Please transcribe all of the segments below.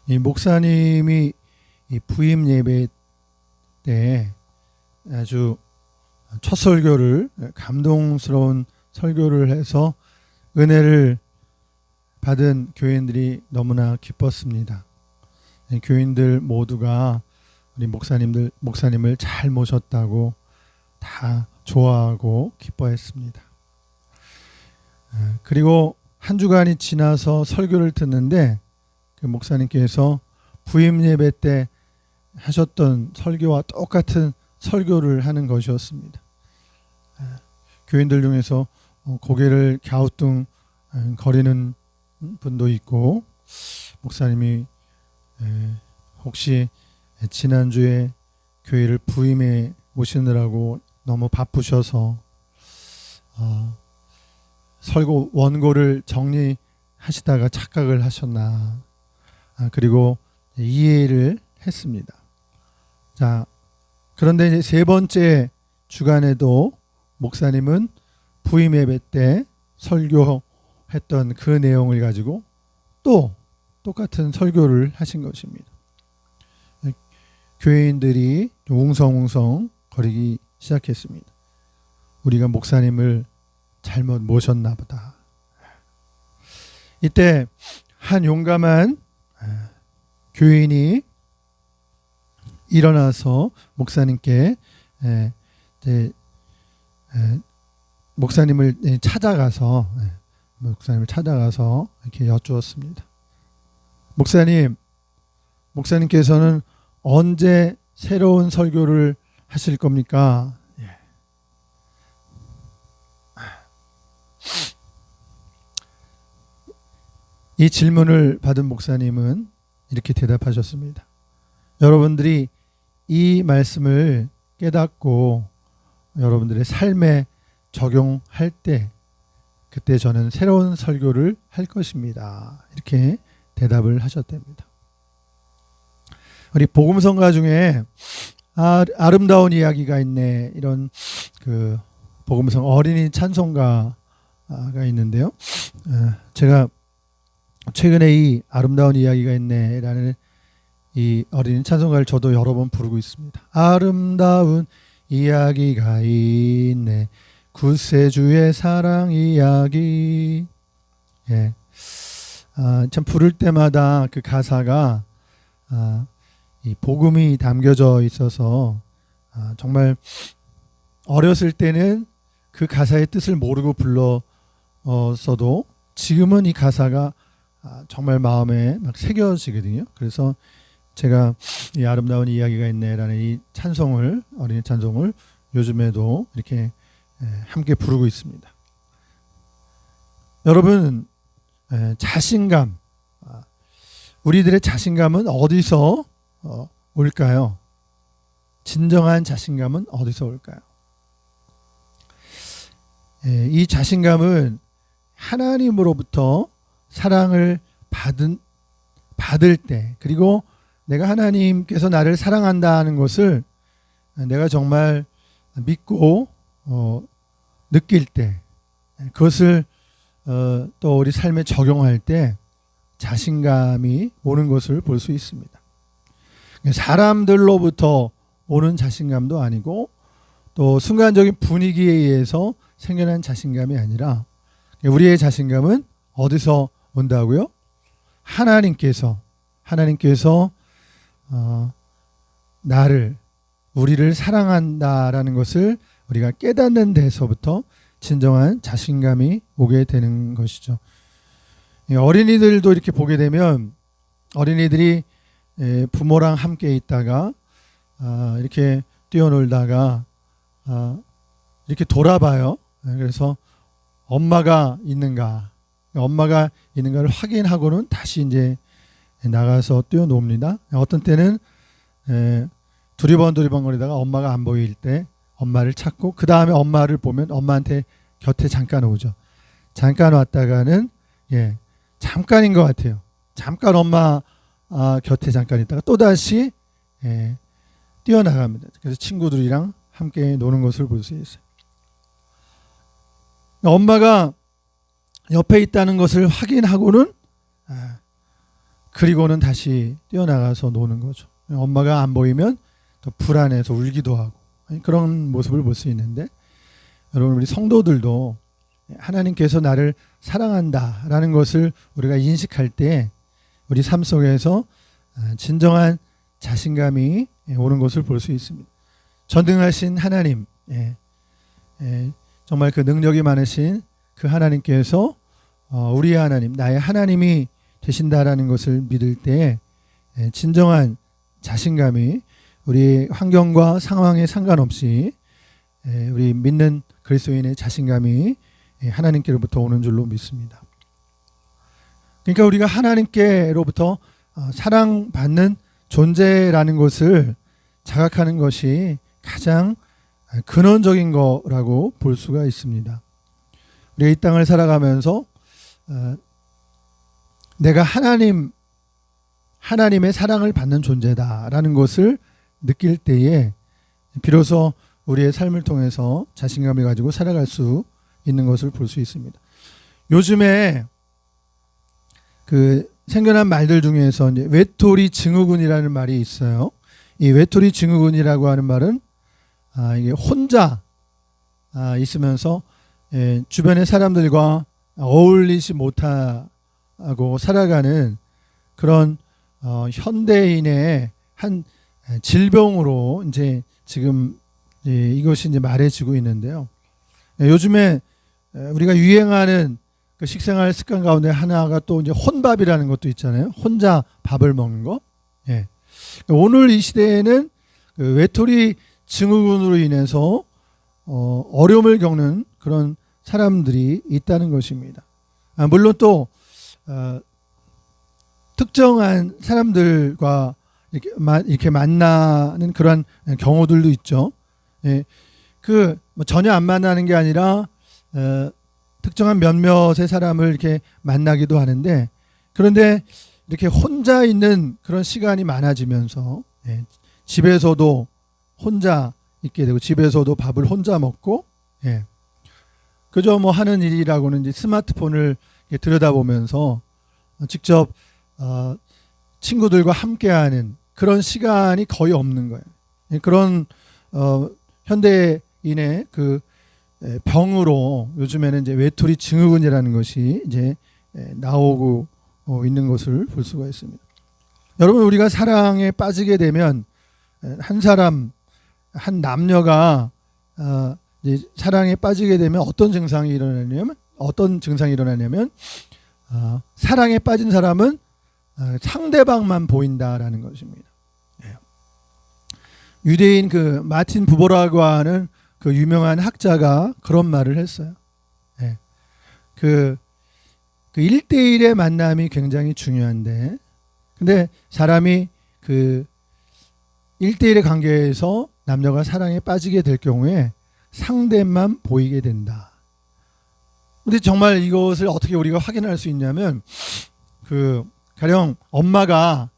이 목사님이 이 부임 예배 때 아주 첫 설교를 감동스러운 설교를 해서 은혜를 받은 교인들이 너무나 기뻤습니다. 교인들 모두가 우리 목사님을 잘 모셨다고 다 좋아하고 기뻐했습니다. 그리고 한 주간이 지나서 설교를 듣는데 그 목사님께서 부임 예배 때 하셨던 설교와 똑같은 설교를 하는 것이었습니다. 교인들 중에서 고개를 갸우뚱 거리는 분도 있고, 목사님이 혹시 지난주에 교회를 부임해 오시느라고 너무 바쁘셔서 설교 원고를 정리하시다가 착각을 하셨나, 그리고 이해를 했습니다. 자, 그런데 이제 세 번째 주간에도 목사님은 부임 예배 때 설교했던 그 내용을 가지고 또 똑같은 설교를 하신 것입니다. 교회인들이 웅성웅성 거리기 시작했습니다. 우리가 목사님을 잘못 모셨나 보다. 이때 한 용감한 교인이 일어나서 목사님께 목사님을 찾아가서 이렇게 여쭈었습니다. 목사님께서는 언제 새로운 설교를 하실 겁니까? 이 질문을 받은 목사님은 이렇게 대답하셨습니다. 여러분들이 이 말씀을 깨닫고 여러분들의 삶에 적용할 때, 그때 저는 새로운 설교를 할 것입니다. 이렇게 대답을 하셨답니다. 우리 복음성가 중에 아름다운 이야기가 있네, 이런 그 복음성 어린이 찬송가가 있는데요. 제가 최근에 이 아름다운 이야기가 있네라는 이 어린이 찬송가를 저도 여러 번 부르고 있습니다. 아름다운 이야기가 있네, 구세주의 사랑 이야기. 참 부를 때마다 그 가사가 이 복음이 담겨져 있어서 정말 어렸을 때는 그 가사의 뜻을 모르고 불렀어도 지금은 이 가사가 정말 마음에 막 새겨지거든요. 그래서 제가 이 아름다운 이야기가 있네라는 이 찬송을, 어린이 찬송을 요즘에도 이렇게 함께 부르고 있습니다. 여러분, 자신감, 우리들의 자신감은 어디서 올까요? 진정한 자신감은 어디서 올까요? 이 자신감은 하나님으로부터 사랑을 받을 때, 그리고 내가 하나님께서 나를 사랑한다는 것을 내가 정말 믿고 느낄 때, 그것을 또 우리 삶에 적용할 때 자신감이 오는 것을 볼 수 있습니다. 사람들로부터 오는 자신감도 아니고 또 순간적인 분위기에 의해서 생겨난 자신감이 아니라, 우리의 자신감은 어디서 온다고요? 하나님께서 우리를 사랑한다라는 것을 우리가 깨닫는 데서부터 진정한 자신감이 오게 되는 것이죠. 어린이들도 이렇게 보게 되면, 어린이들이 부모랑 함께 있다가 이렇게 뛰어놀다가 이렇게 돌아봐요. 그래서 엄마가 있는가를 확인하고는 다시 이제 나가서 뛰어놉니다. 어떤 때는 두리번 거리다가 엄마가 안 보일 때 엄마를 찾고, 그 다음에 엄마를 보면 엄마한테 곁에 잠깐 오죠. 잠깐 왔다가는 잠깐인 것 같아요. 잠깐 엄마 곁에 잠깐 있다가 또다시 뛰어나갑니다. 그래서 친구들이랑 함께 노는 것을 볼 수 있어요. 엄마가 옆에 있다는 것을 확인하고는 그리고는 다시 뛰어나가서 노는 거죠. 엄마가 안 보이면 또 불안해서 울기도 하고 그런 모습을 볼 수 있는데, 여러분 우리 성도들도 하나님께서 나를 사랑한다라는 것을 우리가 인식할 때 우리 삶 속에서 진정한 자신감이 오는 것을 볼 수 있습니다. 전능하신 하나님, 정말 그 능력이 많으신 그 하나님께서 우리의 하나님, 나의 하나님이 되신다라는 것을 믿을 때 진정한 자신감이 우리 환경과 상황에 상관없이 우리 믿는 그리스도인의 자신감이 하나님께로부터 오는 줄로 믿습니다. 그러니까 우리가 하나님께로부터 사랑받는 존재라는 것을 자각하는 것이 가장 근원적인 거라고 볼 수가 있습니다. 우리가 이 땅을 살아가면서 내가 하나님의 사랑을 받는 존재다라는 것을 느낄 때에 비로소 우리의 삶을 통해서 자신감을 가지고 살아갈 수 있는 것을 볼 수 있습니다. 요즘에 그 생겨난 말들 중에서 이제 외톨이 증후군이라는 말이 있어요. 이 외톨이 증후군이라고 하는 말은 이게 혼자 있으면서 주변의 사람들과 어울리지 못하고 살아가는 그런 현대인의 한 질병으로 이제 지금 이것이 이제 말해지고 있는데요. 요즘에 우리가 유행하는 그 식생활 습관 가운데 하나가 또 이제 혼밥이라는 것도 있잖아요. 혼자 밥을 먹는 거. 오늘 이 시대에는 그 외톨이 증후군으로 인해서 어려움을 겪는 그런 사람들이 있다는 것입니다. 물론 또 특정한 사람들과 이렇게 만나는 그런 경우들도 있죠. 그 전혀 안 만나는 게 아니라 특정한 몇몇의 사람을 이렇게 만나기도 하는데, 그런데 이렇게 혼자 있는 그런 시간이 많아지면서 집에서도 혼자 있게 되고 집에서도 밥을 혼자 먹고 그저 뭐 하는 일이라고는 이제 스마트폰을 들여다보면서 직접 친구들과 함께하는 그런 시간이 거의 없는 거예요. 그런 현대인의 그 병으로 요즘에는 이제 외톨이 증후군이라는 것이 이제 나오고 있는 것을 볼 수가 있습니다. 여러분, 우리가 사랑에 빠지게 되면 한 사람, 한 남녀가 이제 사랑에 빠지게 되면 어떤 증상이 일어나냐면 사랑에 빠진 사람은 상대방만 보인다라는 것입니다. 유대인 그 마틴 부버라고 하는 그 유명한 학자가 그런 말을 했어요. 그 1대1의 만남이 굉장히 중요한데, 근데 사람이 그 1대1의 관계에서 남녀가 사랑에 빠지게 될 경우에 상대만 보이게 된다. 근데 정말 이것을 어떻게 우리가 확인할 수 있냐면, 그 가령 엄마가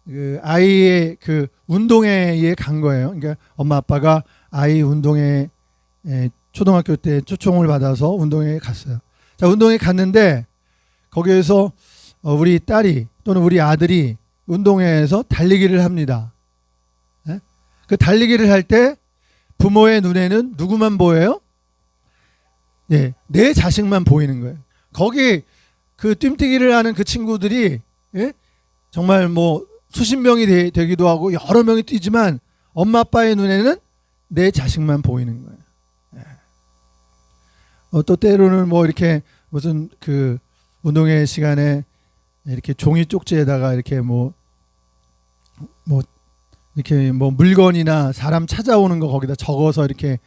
그 아이의 그 운동회에 간 거예요. 그러니까 엄마 아빠가 아이 운동회 초등학교 때 초청을 받아서 운동회에 갔어요. 자, 운동회에 갔는데 거기에서 우리 딸이 또는 우리 아들이 운동회에서 달리기를 합니다. 그 달리기를 할 때 부모의 눈에는 누구만 보여요? 내 자식만 보이는 거예요. 거기 그 뜀뛰기를 하는 그 친구들이 정말 뭐 수십 명이 되기도 하고 여러 명이 뛰지만 엄마 아빠의 눈에는 내 자식만 보이는 거예요. 또 때로는 뭐 이렇게 무슨 그 운동회 시간에 이렇게 종이 쪽지에다가 이렇게 뭐 이렇게 뭐 물건이나 사람 찾아오는 거 거기다 적어서 이렇게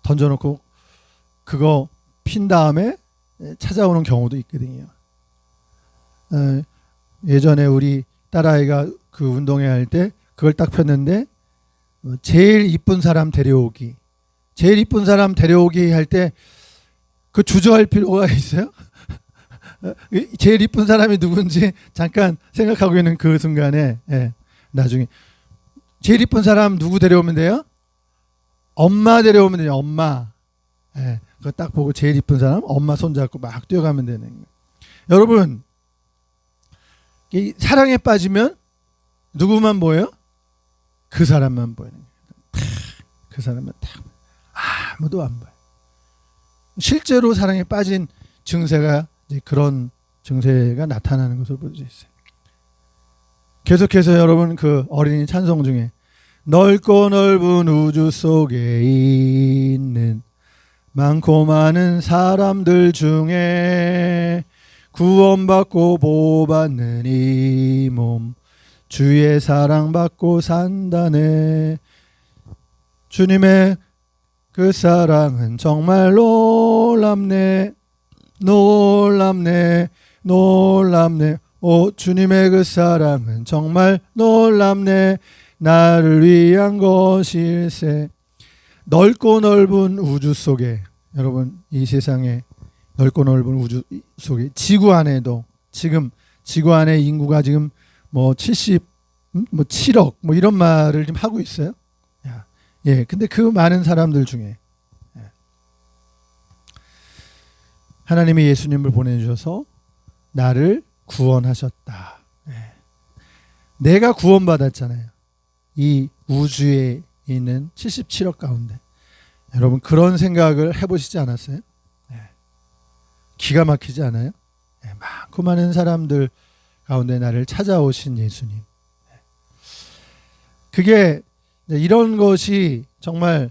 던져놓고 그거 핀 다음에 찾아오는 경우도 있거든요. 예전에 우리 딸아이가 그 운동회 할 때 그걸 딱 폈는데 제일 이쁜 사람 데려오기 할 때 그 주저할 필요가 있어요? 제일 이쁜 사람이 누군지 잠깐 생각하고 있는 그 순간에 나중에 제일 이쁜 사람 누구 데려오면 돼요? 엄마 데려오면 돼요. 엄마. 그거 딱 보고 제일 이쁜 사람 엄마 손잡고 막 뛰어가면 되는 거예요. 여러분, 이 사랑에 빠지면 누구만 보여요? 그 사람만 보이는 거예요. 그 사람만 딱 아무도 안 보여. 실제로 사랑에 빠진 증세가 이제 그런 증세가 나타나는 것을 볼 수 있어요. 계속해서 여러분 그 어린이 찬송 중에 넓고 넓은 우주 속에 있는 많고 많은 사람들 중에 구원받고 보호받는 이 몸 주의 사랑받고 산다네. 주님의 그 사랑은 정말 놀랍네. 놀랍네. 놀랍네. 오 주님의 그 사랑은 정말 놀랍네. 나를 위한 것일세. 넓고 넓은 우주 속에, 여러분 이 세상에 넓고 넓은 우주 속에 지구 안에도 지금 지구 안에 인구가 지금 뭐 7억 뭐 이런 말을 지금 하고 있어요. 예, 근데 그 많은 사람들 중에 하나님이 예수님을 보내주셔서 나를 구원하셨다. 내가 구원받았잖아요. 이 우주에 있는 77억 가운데. 여러분 그런 생각을 해보시지 않았어요? 기가 막히지 않아요? 많고 많은 사람들 가운데 나를 찾아오신 예수님. 그게 이런 것이 정말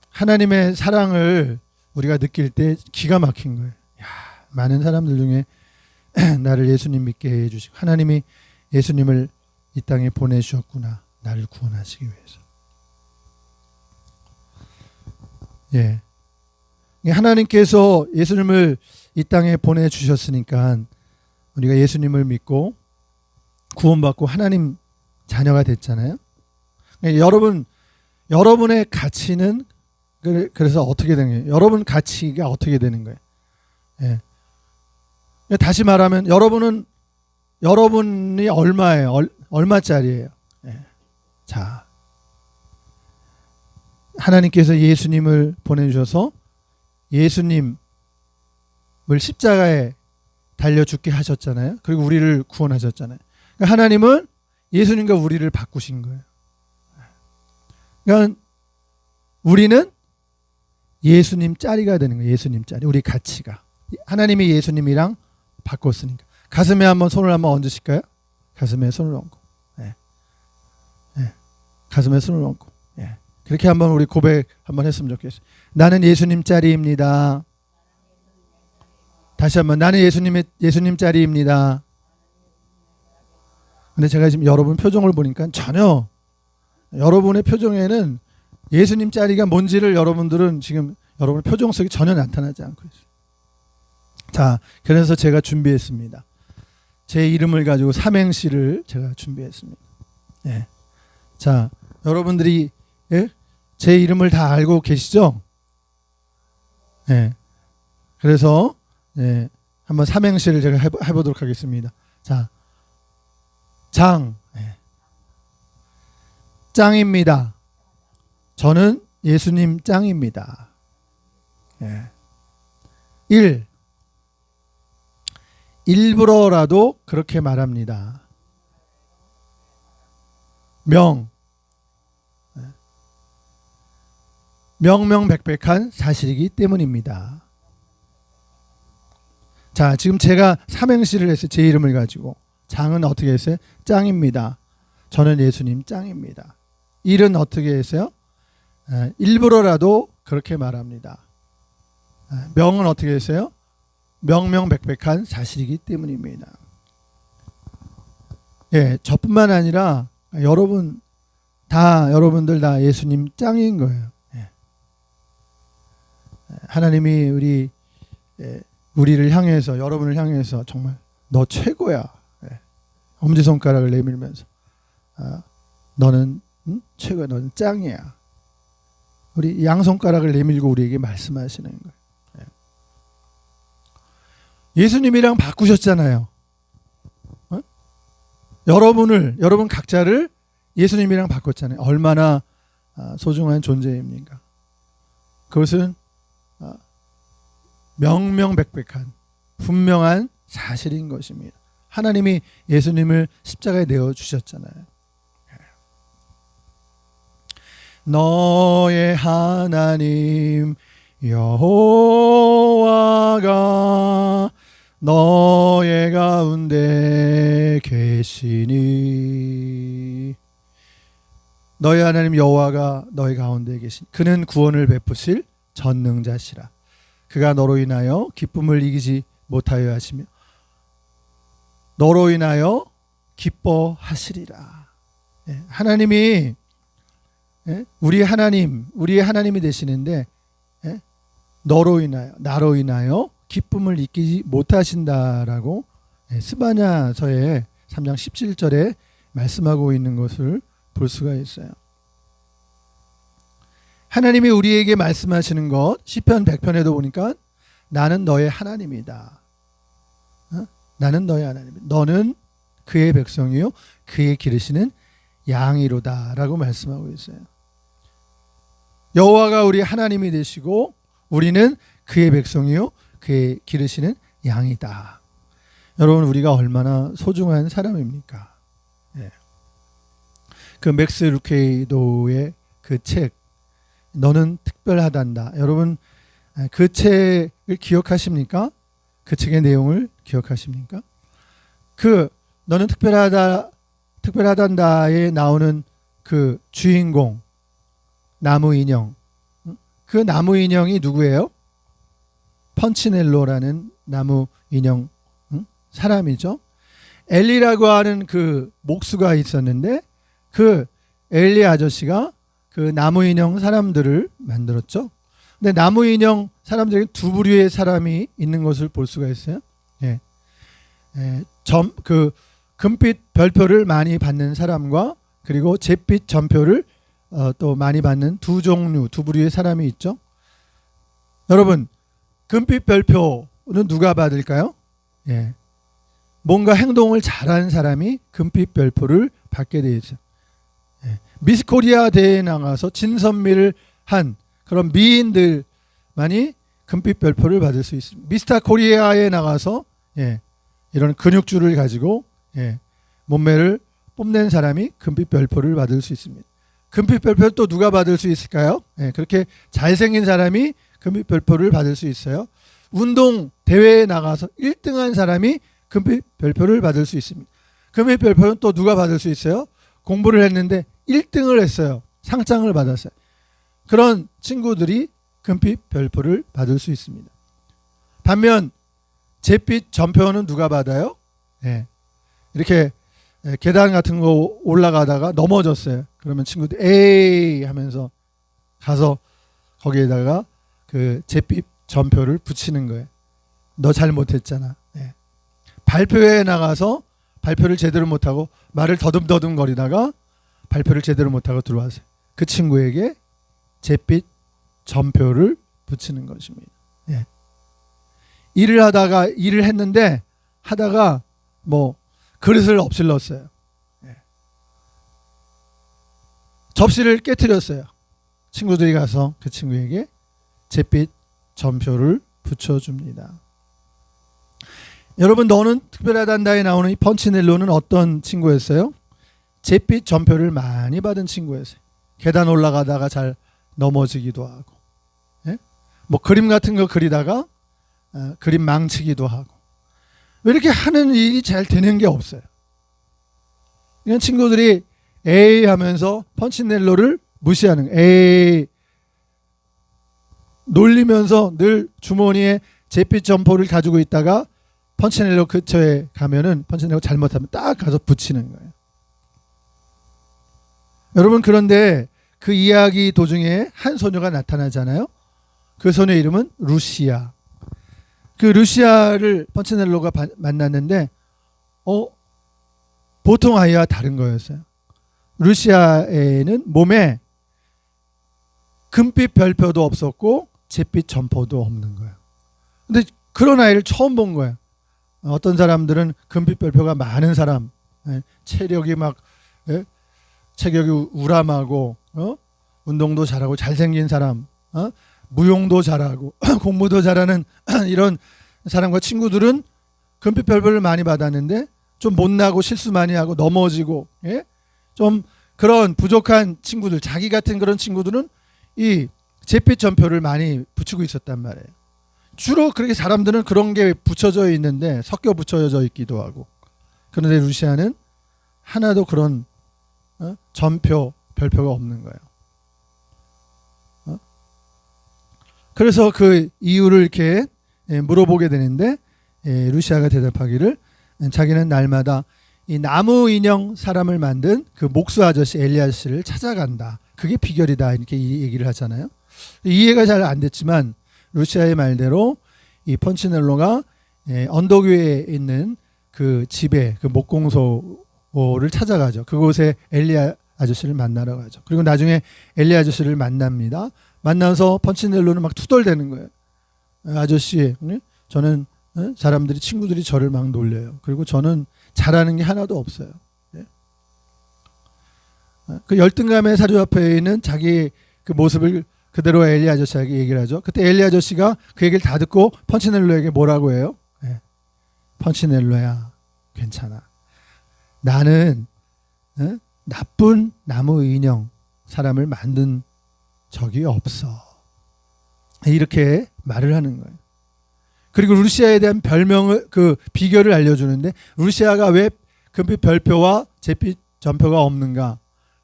하나님의 사랑을 우리가 느낄 때 기가 막힌 거예요. 많은 사람들 중에 나를 예수님 믿게 해주시고 하나님이 예수님을 이 땅에 보내주셨구나. 나를 구원하시기 위해서. 예. 하나님께서 예수님을 이 땅에 보내주셨으니까 우리가 예수님을 믿고 구원받고 하나님 자녀가 됐잖아요. 여러분의 가치는 그래서 어떻게 되는 거예요? 여러분 가치가 어떻게 되는 거예요? 예. 다시 말하면 여러분이 얼마예요? 얼마짜리예요? 예. 자, 하나님께서 예수님을 보내주셔서 예수님을 십자가에 달려 죽게 하셨잖아요. 그리고 우리를 구원하셨잖아요. 그러니까 하나님은 예수님과 우리를 바꾸신 거예요. 그러니까 우리는 예수님 짜리가 되는 거예요. 예수님 짜리. 우리 가치가. 하나님이 예수님이랑 바꿨으니까. 가슴에 한번 손을 한번 얹으실까요? 가슴에 손을 얹고. 예. 예. 가슴에 손을 얹고. 예. 그렇게 한번 우리 고백 한번 했으면 좋겠어요. 나는 예수님 짜리입니다. 다시 한번 나는 예수님 짜리입니다. 근데 제가 지금 여러분 표정을 보니까 전혀 여러분의 표정에는 예수님 짜리가 뭔지를 여러분들은 지금 여러분의 표정 속에 전혀 나타나지 않고 있어요. 자, 그래서 제가 준비했습니다. 제 이름을 가지고 삼행시를 제가 준비했습니다. 예. 자, 여러분들이 예? 제 이름을 다 알고 계시죠? 예. 그래서 예, 한번 삼행시를 제가 해보도록 하겠습니다. 자, 장, 예. 짱입니다. 저는 예수님 짱입니다. 예. 일부러라도 그렇게 말합니다. 명명백백한 사실이기 때문입니다. 자, 지금 제가 삼행시를 했어요. 제 이름을 가지고. 장은 어떻게 했어요? 짱입니다. 저는 예수님 짱입니다. 일은 어떻게 했어요? 일부러라도 그렇게 말합니다. 명은 어떻게 했어요? 명명백백한 사실이기 때문입니다. 예, 저뿐만 아니라 여러분들 다 예수님 짱인 거예요. 예. 하나님이 우리를 향해서 여러분을 향해서 정말 너 최고야. 예. 엄지손가락을 내밀면서 너는 최고야. 너는 짱이야. 우리 양손가락을 내밀고 우리에게 말씀하시는 거예요. 예. 예수님이랑 바꾸셨잖아요. 여러분 각자를 예수님이랑 바꿨잖아요. 얼마나 소중한 존재입니까? 그것은 명명백백한 분명한 사실인 것입니다. 하나님이 예수님을 십자가에 내어 주셨잖아요. 너의 하나님 여호와가 너의 가운데 계시니. 너의 하나님 여호와가 너의 가운데 계시니 그는 구원을 베푸실 전능자시라. 그가 너로 인하여 기쁨을 이기지 못하여 하시며 너로 인하여 기뻐하시리라. 하나님이 우리의 하나님이 되시는데 너로 인하여 나로 인하여 기쁨을 이기지 못하신다라고 스바냐서의 3장 17절에 말씀하고 있는 것을 볼 수가 있어요. 하나님이 우리에게 말씀하시는 것 시편 100편에도 보니까 나는 너의 하나님이다. 나는 너의 하나님. 너는 그의 백성이요 그의 기르시는 양이로다 라고 말씀하고 있어요. 여호와가 우리 하나님이 되시고 우리는 그의 백성이요 그의 기르시는 양이다. 여러분 우리가 얼마나 소중한 사람입니까? 그 맥스 루케이도의 그 책 너는 특별하단다. 여러분 그 책을 기억하십니까? 그 책의 내용을 기억하십니까? 그 너는 특별하단다에 나오는 그 주인공 나무 인형, 그 나무 인형이 누구예요? 펀치넬로라는 나무 인형 사람이죠. 엘리라고 하는 그 목수가 있었는데 그 엘리 아저씨가 그 나무 인형 사람들을 만들었죠. 근데 나무 인형 사람들에게 두 부류의 사람이 있는 것을 볼 수가 있어요. 그 금빛 별표를 많이 받는 사람과 그리고 잿빛 점표를 또 많이 받는 두 부류의 사람이 있죠. 여러분 금빛 별표는 누가 받을까요? 뭔가 행동을 잘한 사람이 금빛 별표를 받게 되어 있어요. 미스 코리아 대회에 나가서 진선미를 한 그런 미인들만이 금빛 별표를 받을 수 있습니다. 미스터 코리아에 나가서 이런 근육줄을 가지고 몸매를 뽐낸 사람이 금빛 별표를 받을 수 있습니다. 금빛 별표를 또 누가 받을 수 있을까요? 그렇게 잘생긴 사람이 금빛 별표를 받을 수 있어요. 운동 대회에 나가서 1등한 사람이 금빛 별표를 받을 수 있습니다. 금빛 별표는 또 누가 받을 수 있어요? 공부를 했는데 1등을 했어요. 상장을 받았어요. 그런 친구들이 금빛 별표를 받을 수 있습니다. 반면 잿빛 점표는 누가 받아요? 이렇게 계단 같은 거 올라가다가 넘어졌어요. 그러면 친구들 에이 하면서 가서 거기에다가 그 잿빛 점표를 붙이는 거예요. 너 잘못했잖아. 발표회에 나가서 발표를 제대로 못하고 말을 더듬더듬 거리다가 발표를 제대로 못하고 들어왔어요. 그 친구에게 잿빛 점표를 붙이는 것입니다. 일을 했는데 하다가 뭐 그릇을 엎질렀어요. 접시를 깨뜨렸어요. 친구들이 가서 그 친구에게 잿빛 점표를 붙여줍니다. 여러분 너는 특별하단다에 나오는 이 펀치넬로는 어떤 친구였어요? 잿빛 점표를 많이 받은 친구였어요. 계단 올라가다가 잘 넘어지기도 하고 뭐 그림 같은 거 그리다가 그림 망치기도 하고 왜 이렇게 하는 일이 잘 되는 게 없어요. 그냥 친구들이 에이 하면서 펀치넬로를 무시하는 에이 놀리면서 늘 주머니에 잿빛 점포를 가지고 있다가 펀치넬로 근처에 가면은 펀치넬로 잘못하면 딱 가서 붙이는 거예요. 여러분 그런데 그 이야기 도중에 한 소녀가 나타나잖아요. 그 소녀 이름은 루시아. 그 루시아를 펀치넬로가 만났는데 보통 아이와 다른 거였어요. 루시아에는 몸에 금빛 별표도 없었고 잿빛 점포도 없는 거예요. 근데 그런 아이를 처음 본 거예요. 어떤 사람들은 금빛 별표가 많은 사람, 체력이 우람하고 운동도 잘하고 잘생긴 사람, 무용도 잘하고 공부도 잘하는 이런 사람과 친구들은 금빛 별표를 많이 받았는데 좀 못나고 실수 많이 하고 넘어지고, 예? 좀 그런 부족한 친구들, 자기 같은 그런 친구들은 이 잿빛 전표를 많이 붙이고 있었단 말이에요. 주로 그렇게 사람들은 그런 게 붙여져 있는데 섞여 붙여져 있기도 하고. 그런데 루시아는 하나도 그런 전표, 별표가 없는 거예요. 그래서 그 이유를 이렇게 물어보게 되는데 루시아가 대답하기를 자기는 날마다 이 나무 인형 사람을 만든 그 목수 아저씨 엘리 아저씨를 찾아간다. 그게 비결이다. 이렇게 얘기를 하잖아요. 이해가 잘 안 됐지만 루시아의 말대로 이 펀치넬로가 언덕 위에 있는 그 집에 그 목공소를 찾아가죠. 그곳에 엘리 아저씨를 만나러 가죠. 그리고 나중에 엘리 아저씨를 만납니다. 만나서 펀치넬로는 막 투덜대는 거예요. 아저씨, 저는 사람들이 친구들이 저를 막 놀려요. 그리고 저는 잘하는 게 하나도 없어요. 그 열등감의 사료 앞에 있는 자기 그 모습을 그대로 엘리 아저씨에게 얘기를 하죠. 그때 엘리 아저씨가 그 얘기를 다 듣고 펀치넬로에게 뭐라고 해요? 펀치넬로야, 괜찮아. 나는 나쁜 나무 인형 사람을 만든 적이 없어. 이렇게 말을 하는 거예요. 그리고 루시아에 대한 별명을 그 비결을 알려주는데 루시아가 왜 금빛 별표와 잿빛 전표가 없는가?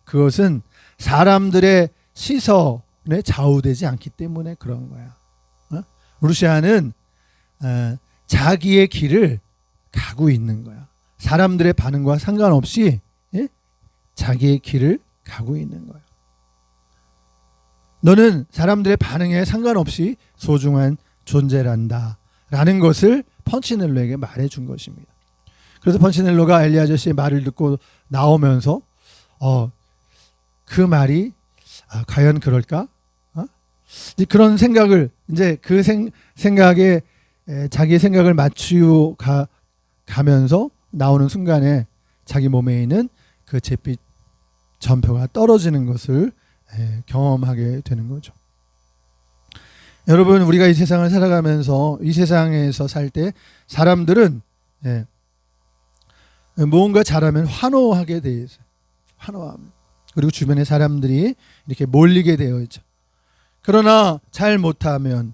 그것은 사람들의 시선에 좌우되지 않기 때문에 그런 거야. 루시아는 자기의 길을 가고 있는 거야. 사람들의 반응과 상관없이 자기의 길을 가고 있는 거야. 너는 사람들의 반응에 상관없이 소중한 존재란다 라는 것을 펀치넬로에게 말해준 것입니다. 그래서 펀치넬로가 엘리 아저씨의 말을 듣고 나오면서 그 말이 과연 그럴까? 이제 그런 생각을 이제 그 생각에 자기의 생각을 맞추고 가면서 나오는 순간에 자기 몸에 있는 그 잿빛 전표가 떨어지는 것을 경험하게 되는 거죠. 여러분, 우리가 이 세상을 살아가면서 이 세상에서 살 때 사람들은 무언가 잘하면 환호하게 되어 있어요. 환호함. 그리고 주변의 사람들이 이렇게 몰리게 되어 있죠. 그러나 잘 못하면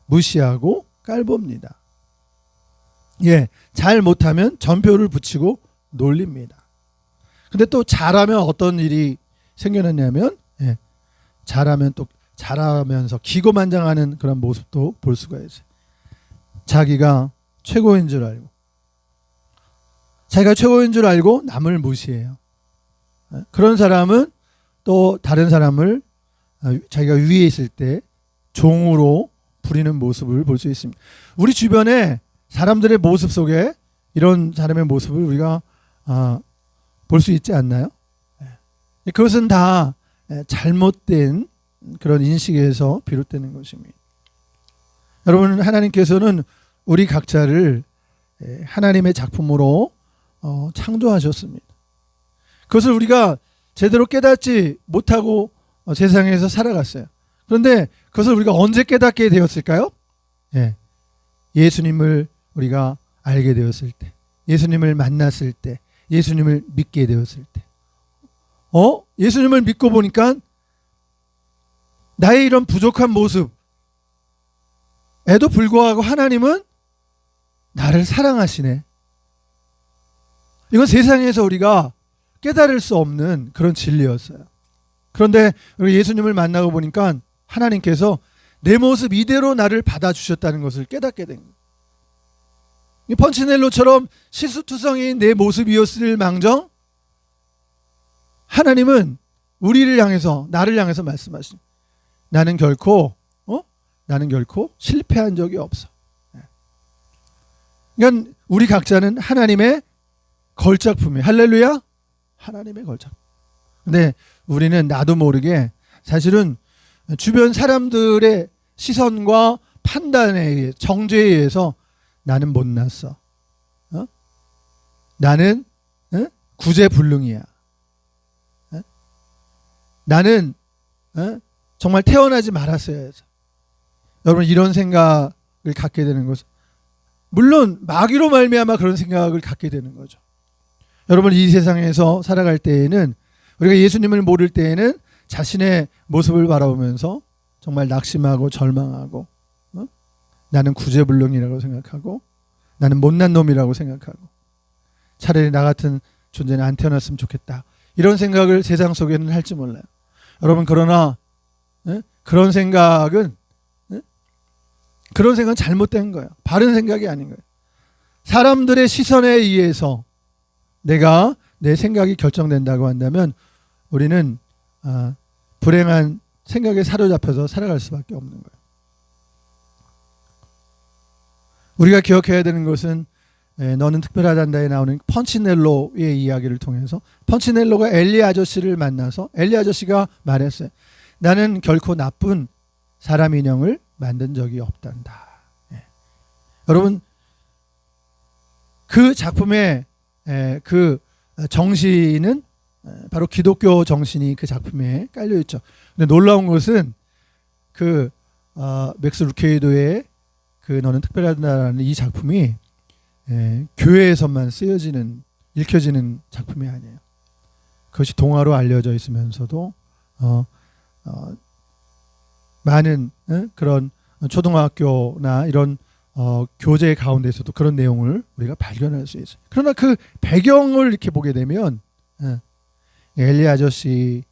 무시하고 깔봅니다. 잘 못하면 전표를 붙이고 놀립니다. 근데 또 잘하면 어떤 일이 생겨났냐면 잘하면 또 잘하면서 기고만장하는 그런 모습도 볼 수가 있어요. 자기가 최고인 줄 알고 자기가 최고인 줄 알고 남을 무시해요. 그런 사람은 또 다른 사람을 자기가 위에 있을 때 종으로 부리는 모습을 볼 수 있습니다. 우리 주변에 사람들의 모습 속에 이런 사람의 모습을 우리가 볼 수 있지 않나요? 그것은 다 잘못된 그런 인식에서 비롯되는 것입니다. 여러분, 하나님께서는 우리 각자를 하나님의 작품으로 창조하셨습니다. 그것을 우리가 제대로 깨닫지 못하고 세상에서 살아갔어요. 그런데 그것을 우리가 언제 깨닫게 되었을까요? 예수님을 우리가 알게 되었을 때, 예수님을 만났을 때, 예수님을 믿게 되었을 때. 예수님을 믿고 보니까 나의 이런 부족한 모습에도 불구하고 하나님은 나를 사랑하시네. 이건 세상에서 우리가 깨달을 수 없는 그런 진리였어요. 그런데 우리 예수님을 만나고 보니까 하나님께서 내 모습 이대로 나를 받아주셨다는 것을 깨닫게 된 거예요. 이 펀치넬로처럼 실수투성이인 내 모습이었을 망정 하나님은 우리를 향해서, 나를 향해서 말씀하십니다. 나는 결코 실패한 적이 없어. 그러니까 우리 각자는 하나님의 걸작품이에요. 할렐루야. 하나님의 걸작품. 근데 우리는 나도 모르게 사실은 주변 사람들의 시선과 판단에 의해, 정죄에 의해서 나는 못났어. 나는 구제불능이야. 나는 정말 태어나지 말았어야 해서. 여러분, 이런 생각을 갖게 되는 것은 물론 마귀로 말미암아 그런 생각을 갖게 되는 거죠. 여러분, 이 세상에서 살아갈 때에는, 우리가 예수님을 모를 때에는 자신의 모습을 바라보면서 정말 낙심하고 절망하고, 나는 구제불능이라고 생각하고, 나는 못난 놈이라고 생각하고, 차라리 나 같은 존재는 안 태어났으면 좋겠다, 이런 생각을 세상 속에는 할지 몰라요. 여러분, 그러나 그런 생각은 잘못된 거예요. 바른 생각이 아닌 거예요. 사람들의 시선에 의해서 내 생각이 결정된다고 한다면 우리는 불행한 생각에 사로잡혀서 살아갈 수밖에 없는 거예요. 우리가 기억해야 되는 것은 너는 특별하단다에 나오는 펀치넬로의 이야기를 통해서, 펀치넬로가 엘리 아저씨를 만나서 엘리 아저씨가 말했어요. 나는 결코 나쁜 사람 인형을 만든 적이 없단다. 여러분, 그 작품의 그 정신은 바로 기독교 정신이 그 작품에 깔려 있죠. 근데 놀라운 것은 그 맥스 루케이도의 그 너는 특별하다라는 이 작품이 교회에서만 읽혀지는 작품이 아니에요. 그것이 동화로 알려져 있으면서도 많은 그런 초등학교나 이런 교재 가운데서도 그런 내용을 우리가 발견할 수 있어요. 그러나 그 배경을 이렇게 보게 되면 엘리 아저씨는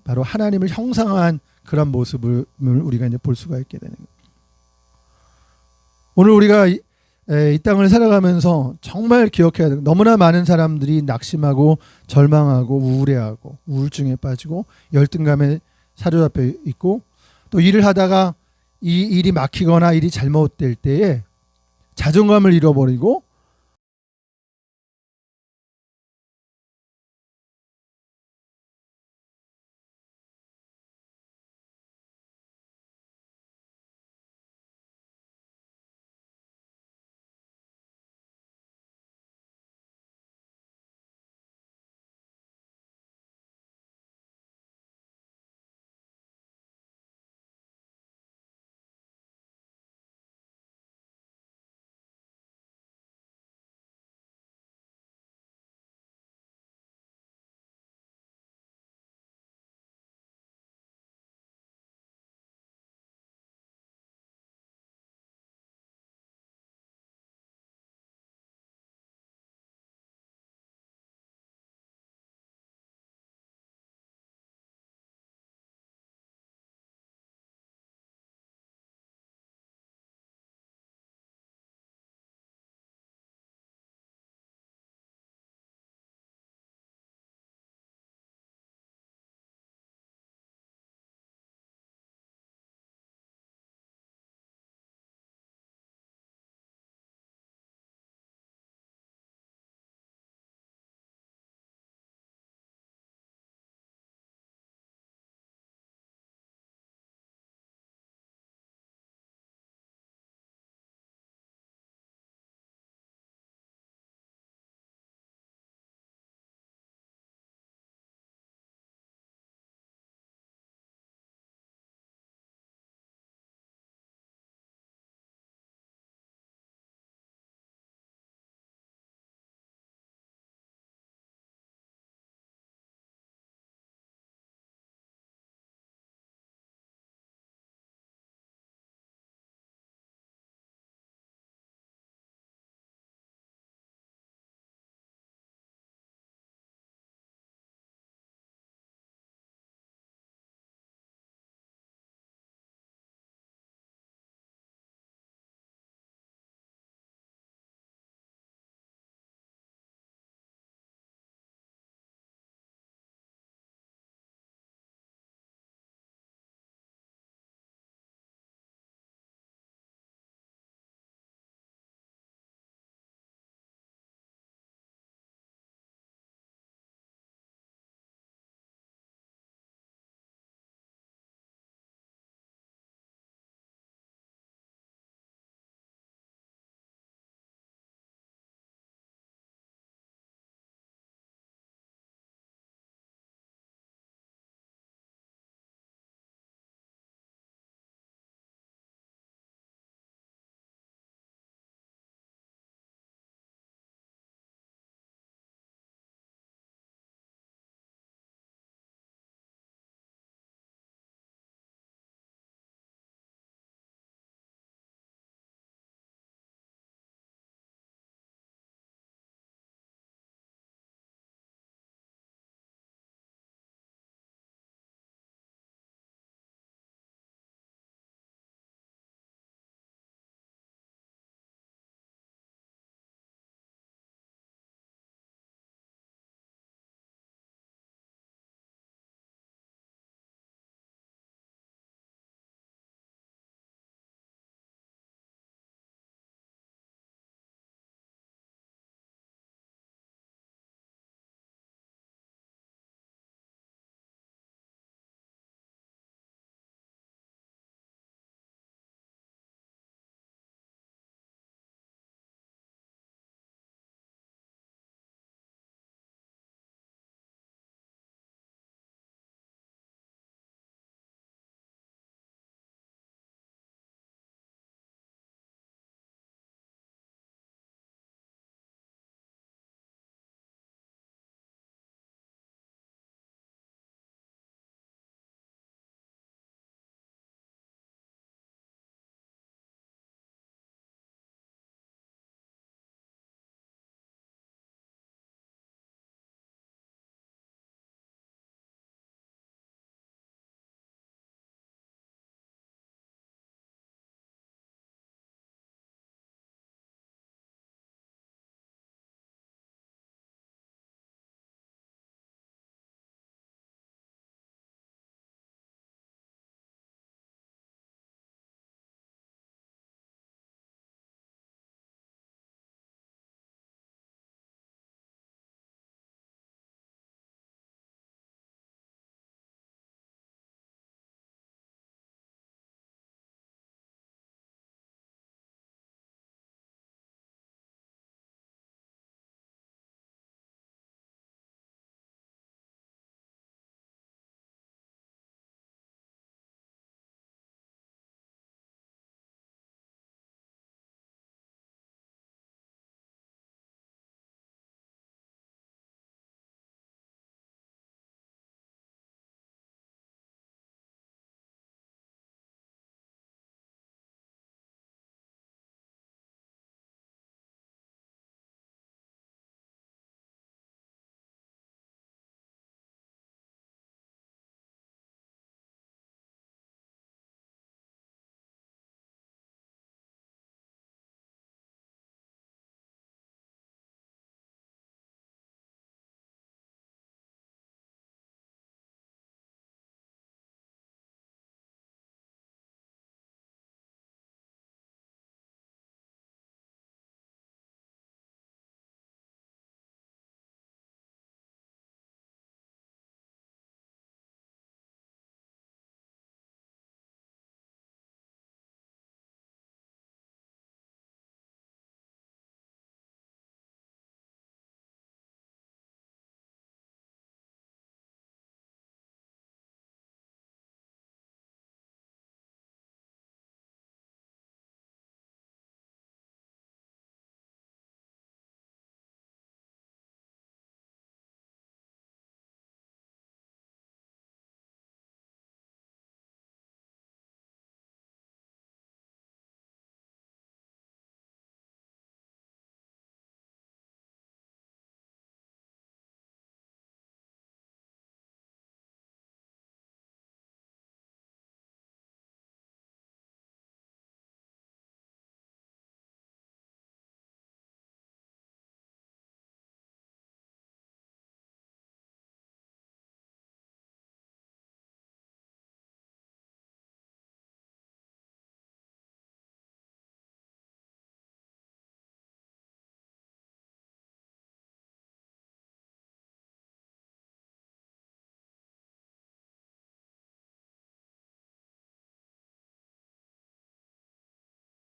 바로 하나님을 형상화한 그런 모습을 우리가 이제 볼 수가 있게 되는 거예요. 오늘 우리가 이 땅을 살아가면서 정말 기억해야 되고, 너무나 많은 사람들이 낙심하고 절망하고 우울해하고 우울증에 빠지고 열등감에 사로잡혀 있고, 또 일을 하다가 이 일이 막히거나 일이 잘못될 때에 자존감을 잃어버리고